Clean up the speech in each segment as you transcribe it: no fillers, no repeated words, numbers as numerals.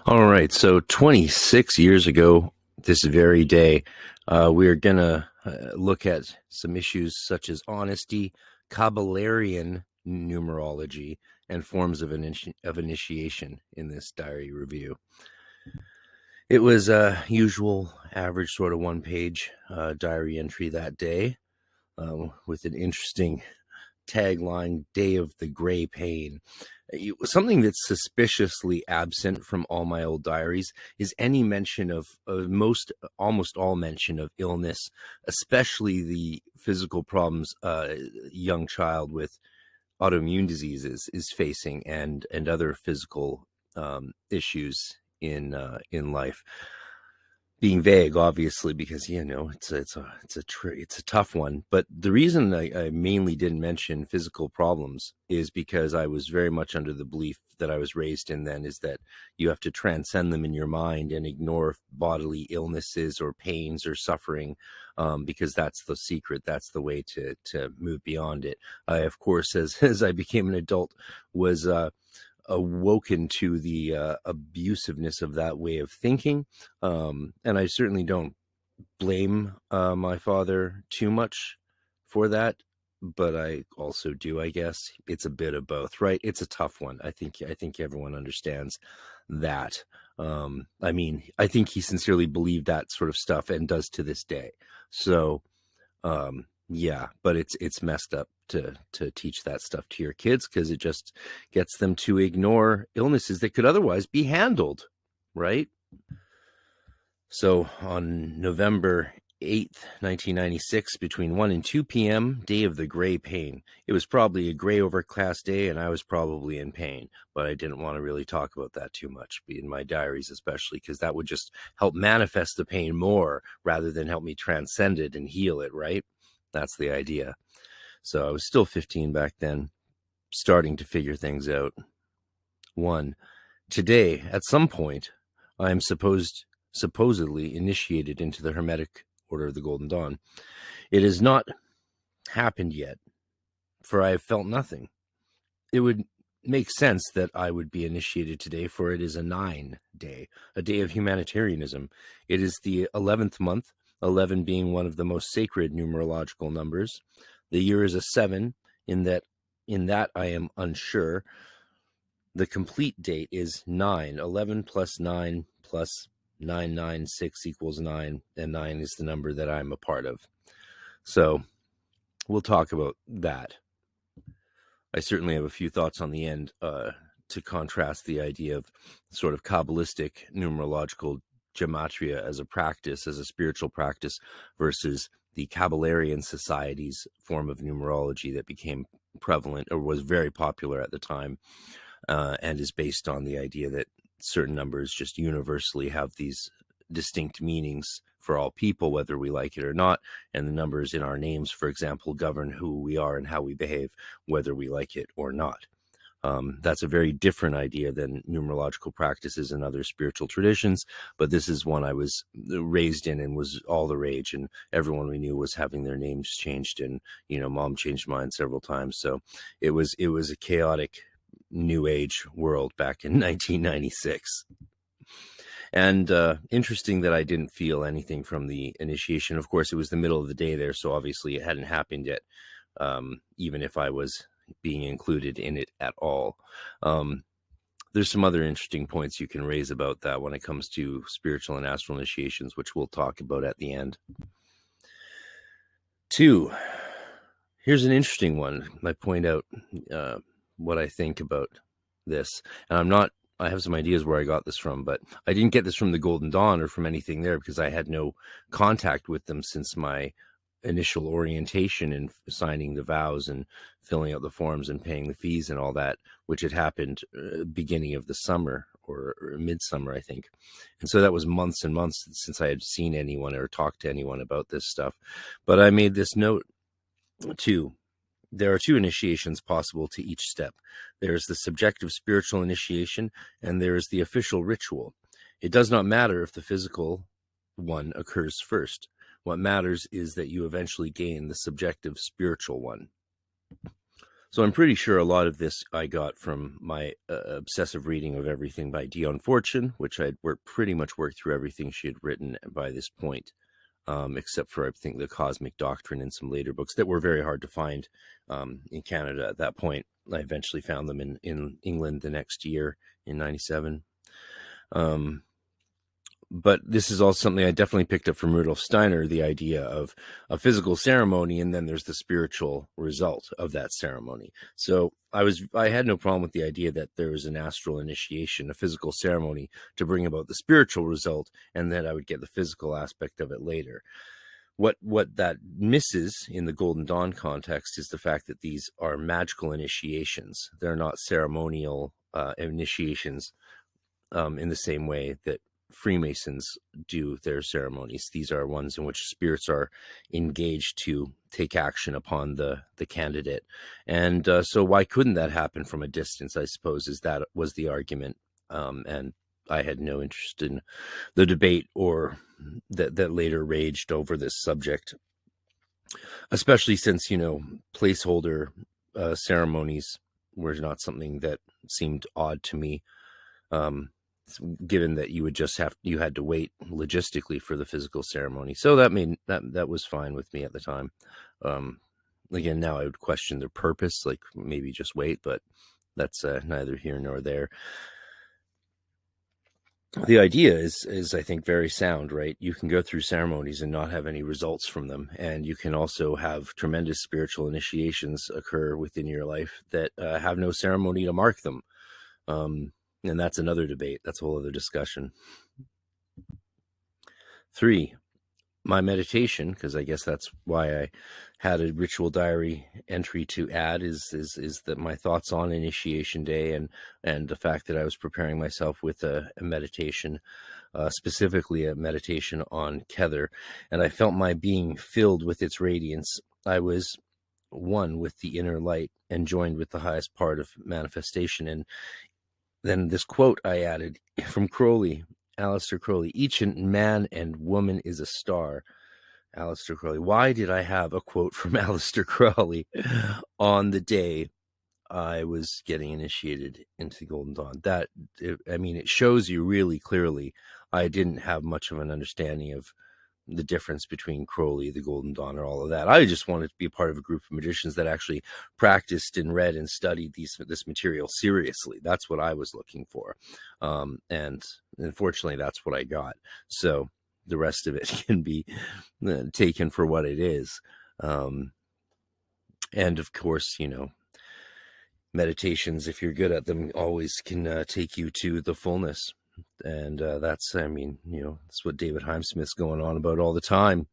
All right, so 26 years ago, this very day, we're going to look at some issues such as honesty, Kabalarian numerology, and forms of initiation in this diary review. It was a usual, average sort of one-page diary entry that day with an interesting tagline, Day of the Gray Pain. Something that's suspiciously absent from all my old diaries is any mention of almost all mention of illness, especially the physical problems a young child with autoimmune diseases is facing, and other physical issues in life. Being vague, obviously, because it's a tough one. But the reason I mainly didn't mention physical problems is because I was very much under the belief that I was raised in then, is that you have to transcend them in your mind and ignore bodily illnesses or pains or suffering, because that's the secret. That's the way to move beyond it. I, of course, as I became an adult, was awoken to the abusiveness of that way of thinking, and I certainly don't blame my father too much for that, but I also do. I guess it's a bit of both, right? It's a tough one. I think everyone understands that. I mean, I think he sincerely believed that sort of stuff and does to this day. So yeah, but it's messed up to teach that stuff to your kids, because it just gets them to ignore illnesses that could otherwise be handled, right? So on November 8th, 1996, between 1 and 2 p.m., Day of the Gray Pain. It was probably a gray overcast day, and I was probably in pain, but I didn't want to really talk about that too much, in my diaries especially, because that would just help manifest the pain more rather than help me transcend it and heal it, right? That's the idea. So I was still 15 back then, starting to figure things out. 1. Today, at some point, I am supposedly initiated into the Hermetic Order of the Golden Dawn. It has not happened yet, for I have felt nothing. It would make sense that I would be initiated today, for it is a 9 day, a day of humanitarianism. It is the 11th month, 11 being one of the most sacred numerological numbers. The year is a 7, in that I am unsure. The complete date is 9. 11 plus 9 plus 996 equals 9, and 9 is the number that I'm a part of. So we'll talk about that. I certainly have a few thoughts on the end to contrast the idea of sort of Kabbalistic numerological gematria as a practice, as a spiritual practice, versus the Kabalarian society's form of numerology that became prevalent, or was very popular at the time, and is based on the idea that certain numbers just universally have these distinct meanings for all people, whether we like it or not. And the numbers in our names, for example, govern who we are and how we behave, whether we like it or not. That's a very different idea than numerological practices and other spiritual traditions, but this is one I was raised in and was all the rage, and everyone we knew was having their names changed, and mom changed mine several times. So it was a chaotic new age world back in 1996. And interesting that I didn't feel anything from the initiation. Of course, it was the middle of the day there, so obviously it hadn't happened yet, even if I was being included in it at all. There's some other interesting points you can raise about that when it comes to spiritual and astral initiations, which we'll talk about at the end. 2, here's an interesting one. I point out what I think about this, and I have some ideas where I got this from, but I didn't get this from the Golden Dawn or from anything there, because I had no contact with them since my initial orientation and signing the vows and filling out the forms and paying the fees and all that, which had happened beginning of the summer or midsummer, I think. And so that was months and months since I had seen anyone or talked to anyone about this stuff. But I made this note too. There are 2 initiations possible to each step. There is the subjective spiritual initiation, and there is the official ritual. It does not matter if the physical one occurs first. What matters is that you eventually gain the subjective spiritual one. So I'm pretty sure a lot of this I got from my obsessive reading of everything by Dion Fortune, which I'd pretty much worked through everything she had written by this point, except for, I think, the Cosmic Doctrine and some later books that were very hard to find in Canada at that point. I eventually found them in England the next year in 97. But this is also something I definitely picked up from Rudolf Steiner, the idea of a physical ceremony, and then there's the spiritual result of that ceremony. So I had no problem with the idea that there was an astral initiation, a physical ceremony to bring about the spiritual result, and then I would get the physical aspect of it later. What that misses in the Golden Dawn context is the fact that these are magical initiations. They're not ceremonial initiations in the same way that Freemasons do their ceremonies. These are ones in which spirits are engaged to take action upon the candidate. And so why couldn't that happen from a distance, I suppose, was the argument. And I had no interest in the debate or that later raged over this subject, especially since, placeholder ceremonies were not something that seemed odd to me. Given that you had to wait logistically for the physical ceremony. So that was fine with me at the time. Again, now I would question their purpose, like maybe just wait, but that's neither here nor there. The idea is I think very sound, right? You can go through ceremonies and not have any results from them. And you can also have tremendous spiritual initiations occur within your life that have no ceremony to mark them. And that's another debate. That's a whole other discussion. 3, my meditation, because I guess that's why I had a ritual diary entry to add, is that my thoughts on Initiation Day and the fact that I was preparing myself with a meditation, specifically a meditation on Kether, and I felt my being filled with its radiance. I was one with the inner light and joined with the highest part of manifestation. And then this quote I added from Crowley, Aleister Crowley: each man and woman is a star. Aleister Crowley. Why did I have a quote from Aleister Crowley on the day I was getting initiated into the Golden Dawn? It shows you really clearly I didn't have much of an understanding of the difference between Crowley, the Golden Dawn, or all of that. I just wanted to be a part of a group of magicians that actually practiced and read and studied this material seriously. That's what I was looking for. And unfortunately, that's what I got. So the rest of it can be taken for what it is. And of course, meditations, if you're good at them, always can take you to the fullness. And that's what David Heimsmith's going on about all the time.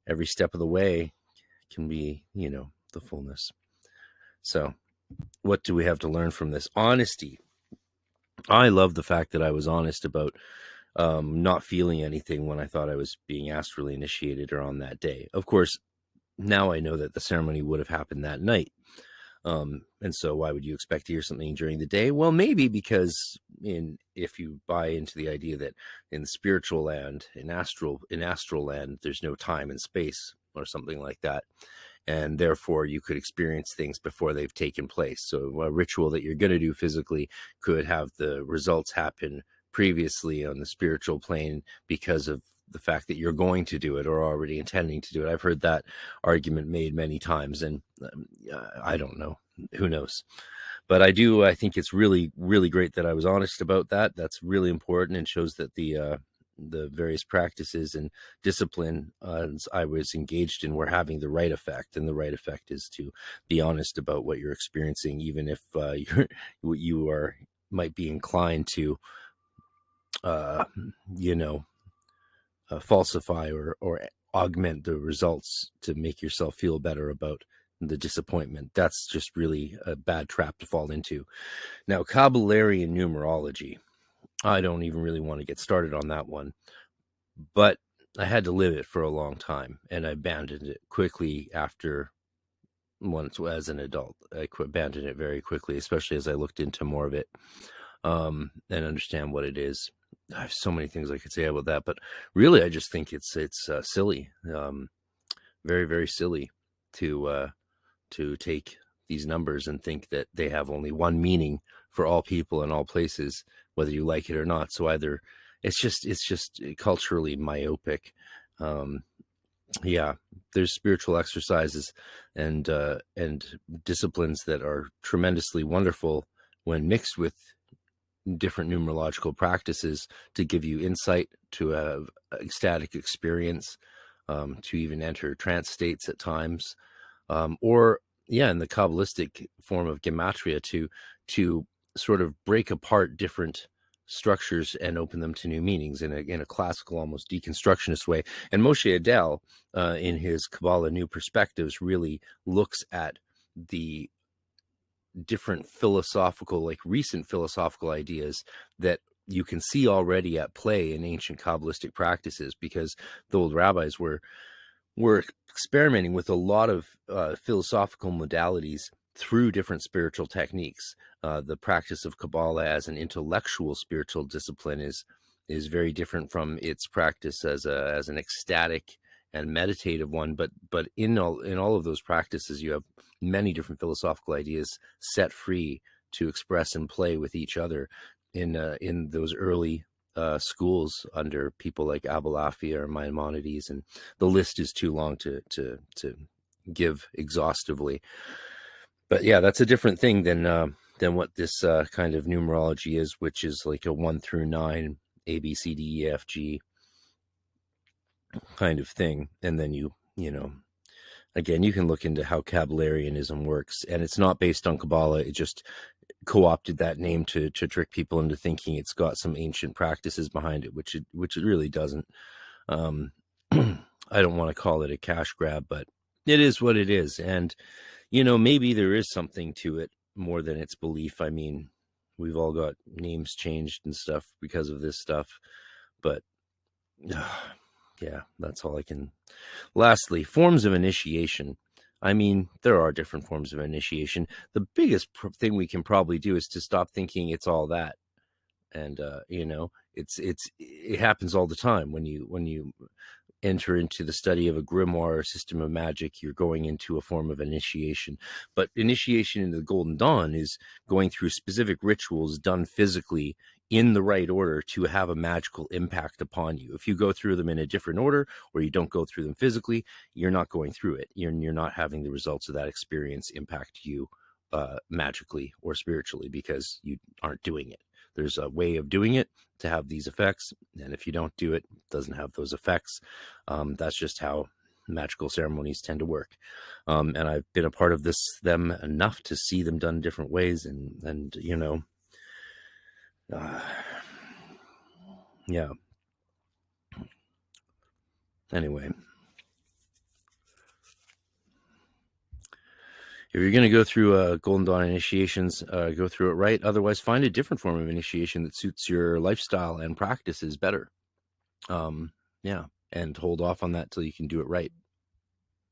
Every step of the way can be, the fullness. So what do we have to learn from this? Honesty. I love the fact that I was honest about not feeling anything when I thought I was being astrally initiated or on that day. Of course, now I know that the ceremony would have happened that night. And so why would you expect to hear something during the day? Well, maybe because if you buy into the idea that in the spiritual land, in astral land, there's no time and space or something like that. And therefore you could experience things before they've taken place. So a ritual that you're going to do physically could have the results happen previously on the spiritual plane because of the fact that you're going to do it or already intending to do it. I've heard that argument made many times, and I don't know, who knows, but I think it's really, really great that I was honest about that. That's really important and shows that the various practices and discipline I was engaged in were having the right effect. And the right effect is to be honest about what you're experiencing, even if you might be inclined to falsify or augment the results to make yourself feel better about the disappointment. That's just really a bad trap to fall into. Now, Kabalarian numerology, I don't even really want to get started on that one, but I had to live it for a long time, and I abandoned it quickly once as an adult. I abandoned it very quickly, especially as I looked into more of it and understand what it is. I have so many things I could say about that, but really, I just think it's silly, very, very silly to take these numbers and think that they have only one meaning for all people in all places, whether you like it or not. So either it's just culturally myopic. Yeah, there's spiritual exercises and disciplines that are tremendously wonderful when mixed with different numerological practices to give you insight, to have ecstatic experience, to even enter trance states at times, or yeah, in the Kabbalistic form of gematria, to sort of break apart different structures and open them to new meanings in a classical, almost deconstructionist way. And Moshe Adel, in his Kabbalah New Perspectives, really looks at the different philosophical, like recent philosophical ideas that you can see already at play in ancient Kabbalistic practices, because the old rabbis were experimenting with a lot of philosophical modalities through different spiritual techniques. The practice of Kabbalah as an intellectual spiritual discipline is very different from its practice as an ecstatic and meditative one. But in all of those practices, you have many different philosophical ideas set free to express and play with each other in those early schools under people like Abulafia or Maimonides, and the list is too long to give exhaustively. But yeah, that's a different thing than what this kind of numerology is, which is like a 1 through 9 A B C D E F G kind of thing. And then you know, again, you can look into how Kabalarianism works, and it's not based on Kabbalah. It just co-opted that name to trick people into thinking it's got some ancient practices behind it, which it really doesn't. I don't want to call it a cash grab, but it is what it is. And, you know, maybe there is something to it more than its belief. I mean, we've all got names changed and stuff because of this stuff, but yeah, that's all I can. Lastly, forms of initiation. I mean, there are different forms of initiation. The biggest thing we can probably do is to stop thinking it's all that. And, you know, it happens all the time when you enter into the study of a grimoire or system of magic. You're going into a form of initiation. But initiation into the Golden Dawn is going through specific rituals done physically in the right order to have a magical impact upon you. If you go through them in a different order, or you don't go through them physically, you're not going through it. You're not having the results of that experience impact you magically or spiritually, because you aren't doing it. There's a way of doing it to have these effects, and if you don't do it, it doesn't have those effects. That's just how magical ceremonies tend to work. And I've been a part of them enough to see them done different ways, and you know, yeah. Anyway, if you're going to go through Golden Dawn initiations, go through it right. Otherwise, find a different form of initiation that suits your lifestyle and practices better. Yeah, and hold off on that till you can do it right.